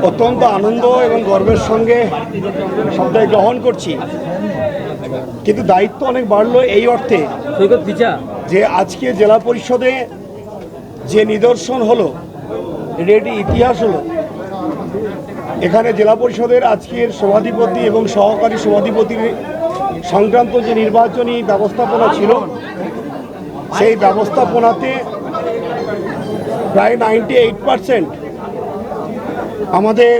অত্যন্ত আনন্দ এবং গর্বের সঙ্গে সবটাই গ্রহণ করছি, কিন্তু দায়িত্ব অনেক বাড়লো এই অর্থে যে আজকে জেলা পরিষদে যে নিদর্শন হলো এটি একটি ইতিহাস হলো। এখানে জেলা পরিষদের আজকের সভাধিপতি এবং সহকারী সভাধিপতির সংক্রান্ত যে নির্বাচনী ব্যবস্থাপনা ছিল, সেই ব্যবস্থাপনাতে প্রায় 98% আমাদের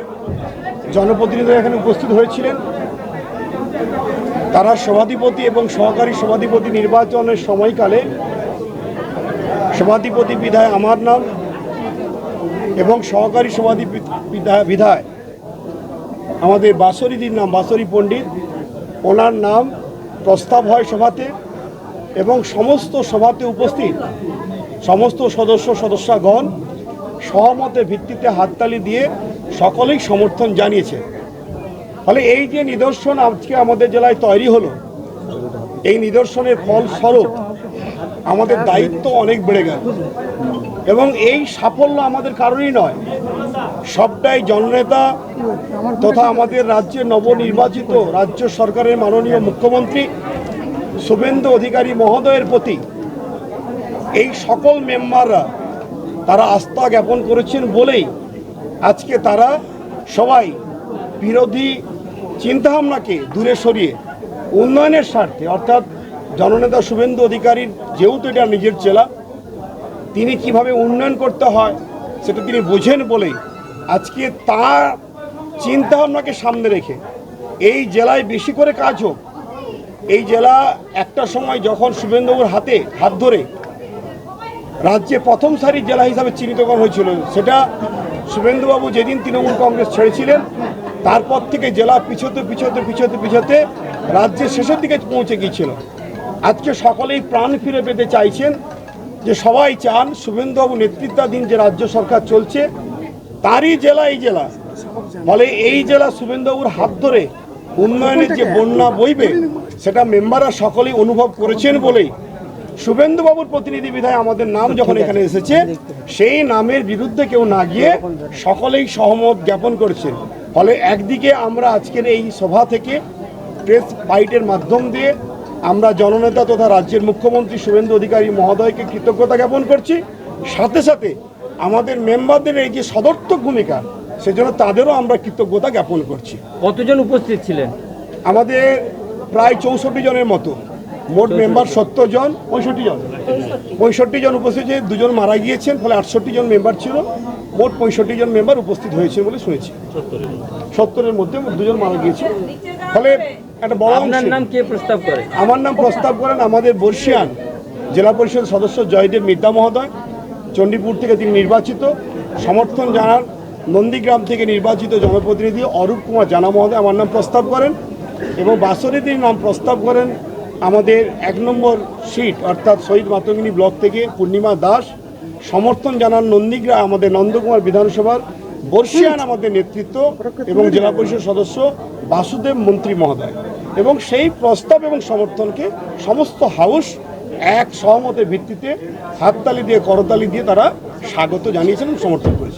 জনপ্রতিনিধিরা এখানে উপস্থিত হয়েছিলেন। তারা সভাধিপতি এবং সহকারী সভাধিপতি নির্বাচনের সময়কালে সভাধিপতি বিধায় আমার নাম এবং সহকারী সভাধিপতি বিধায় আমাদের বাসরিদির নাম বাসরি পণ্ডিত, ওনার নাম প্রস্তাব হয় সভাতে এবং সমস্ত সভাতে উপস্থিত সমস্ত সদস্যগণ সহমতের ভিত্তিতে হাততালি দিয়ে সকলেই সমর্থন জানিয়েছে। ফলে এই যে নিদর্শন আজকে আমাদের জেলায় তৈরি হলো, এই নিদর্শনের ফলস্বরূপ আমাদের দায়িত্ব অনেক বেড়ে গেল এবং এই সাফল্য আমাদের কারণেই নয়, সবটাই জননেতা তথা আমাদের রাজ্যের নবনির্বাচিত রাজ্য সরকারের মাননীয় মুখ্যমন্ত্রী শুভেন্দু অধিকারী মহোদয়ের প্রতি এই সকল মেম্বাররা তারা আস্থা জ্ঞাপন করেছেন বলেই আজকে তারা সবাই বিরোধী চিন্তাভাবনাকে দূরে সরিয়ে উন্নয়নের স্বার্থে, অর্থাৎ জননেতা শুভেন্দু অধিকারীর যেহেতু এটা নিজের জেলা, তিনি কিভাবে উন্নয়ন করতে হয় সেটা তিনি বোঝেন বলেই আজকে তার চিন্তাভাবনাকে সামনে রেখে এই জেলায় বেশি করে কাজ হোক। এই জেলা একটা সময় যখন শুভেন্দুবাবুর হাত ধরে রাজ্যে প্রথম সারির জেলা হিসাবে চিহ্নিত করা হয়েছিল, সেটা শুভেন্দুবাবু যেদিন তৃণমূল কংগ্রেস ছেড়েছিলেন তারপর থেকে জেলা পিছোতে রাজ্যের শেষের দিকে পৌঁছে গিয়েছিল। আজকে সকলেই প্রাণ ফিরে পেতে চাইছেন, যে সবাই চান শুভেন্দুবাবু নেতৃত্বাধীন যে রাজ্য সরকার চলছে তারই জেলা এই জেলা। ফলে এই জেলা শুভেন্দুবাবুর হাত ধরে উন্নয়নের যে বন্যা বইবে সেটা মেম্বাররা সকলেই অনুভব করেছেন বলেই শুভেন্দুবাবুর প্রতিনিধি বিধায় আমাদের নাম যখন এখানে এসেছে, সেই নামের বিরুদ্ধে কেউ না গিয়ে সকলেই সহমত জ্ঞাপন করেছেন। ফলে একদিকে আমরা আজকের এই সভা থেকে প্রেস বাইটের মাধ্যম দিয়ে আমরা জননেতা তথা রাজ্যের মুখ্যমন্ত্রী শুভেন্দু অধিকারী মহোদয়কে কৃতজ্ঞতা জ্ঞাপন করছি, সাথে সাথে আমাদের মেম্বারদের এই যে সদর্থক ভূমিকা সেজন্য তাদেরও আমরা কৃতজ্ঞতা জ্ঞাপন করছি। কতজন উপস্থিত ছিলেন? আমাদের প্রায় 64 জনের মতো, মোট মেম্বার 70 জন, 65 জন উপস্থিত হয়েছে, 2 জন মারা গিয়েছেন, ফলে 68 জন মেম্বার ছিল, মোট 65 জন মেম্বার উপস্থিত হয়েছে বলে শুনেছি। 70-এর মধ্যে 2 জন মারা গিয়েছে। ফলে একটা বড়। আপনার নাম কে প্রস্তাব করে? আমার নাম প্রস্তাব করেন আমাদের বর্ষিয়ান জেলা পরিষদ সদস্য জয়দেব মিদ্যা মহোদয়। চণ্ডীপুর থেকে তিনি নির্বাচিত। সমর্থন জানান নন্দীগ্রাম থেকে নির্বাচিত জনপ্রতিনিধি অরূপ কুমার জানা মহোদয় আমার নাম প্রস্তাব করেন এবং বাসরিদির নাম প্রস্তাব করেন আমাদের 1 নম্বর সিট অর্থাৎ শহীদ মাতঙ্গিনী ব্লক থেকে পূর্ণিমা দাস। সমর্থন জানান নন্দীগ্রাম আমাদের নন্দকুমার বিধানসভার বর্ষিয়ান আমাদের নেতৃত্ব এবং জেলা পরিষদ সদস্য বাসুদেব মন্ত্রী মহোদয়। এবং সেই প্রস্তাব এবং সমর্থনকে সমস্ত হাউস এক সহমতের ভিত্তিতে হাততালি দিয়ে করতালি দিয়ে তারা স্বাগত জানিয়েছেন এবং সমর্থন করেছেন।